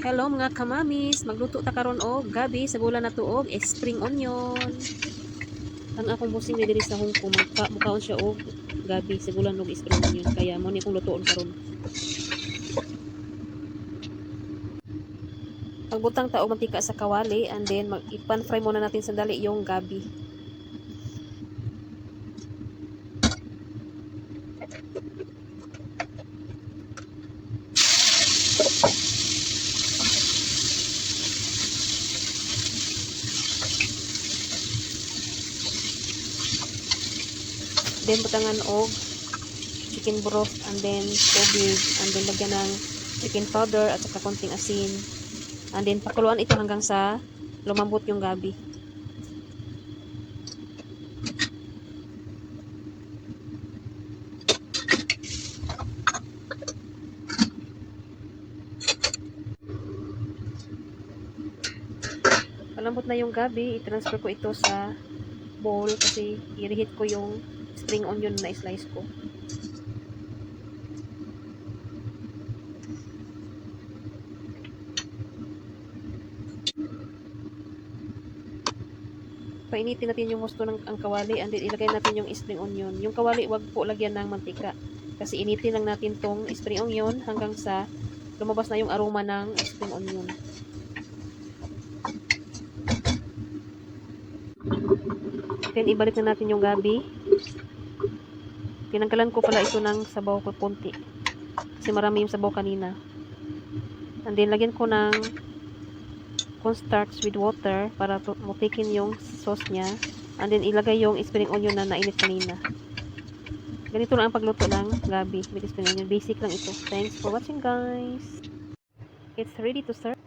Hello mga kamamis, magluto ta karon og gabi sa gula na tuog spring onion. Ang akong busing ni diri sa Hong Kong mukaon siya og gabi sa gula og spring onion kaya mo ni akong lutoon karon. Pagbutang ta og mantika sa kawali and then ipan fry muna natin sandali yung gabi. Then butangan og chicken broth and then tubig and then lagyan ng chicken powder at saka konting asin. And then pakuluan ito hanggang sa lumambot yung gabi. Malambot na yung gabi, i-transfer ko ito sa bowl kasi i-reheat ko yung spring onion na slice ko. Painitin natin yung gusto ng ang kawali and then ilagay natin yung spring onion. Yung kawali wag po lagyan ng mantika kasi initin lang natin tong spring onion hanggang sa lumabas na yung aroma ng spring onion. Then ibalik na natin yung gabi. Tinanggalan ko pala ito ng sabaw ko konti kasi marami yung sabaw kanina. And then lagyan ko ng cornstarch with water para mutikin yung sauce niya. And then ilagay yung spring onion na nainit kanina. Ganito lang ang pagluto ng gabi with spring onion. Basic lang ito. Thanks for watching guys. It's ready to serve.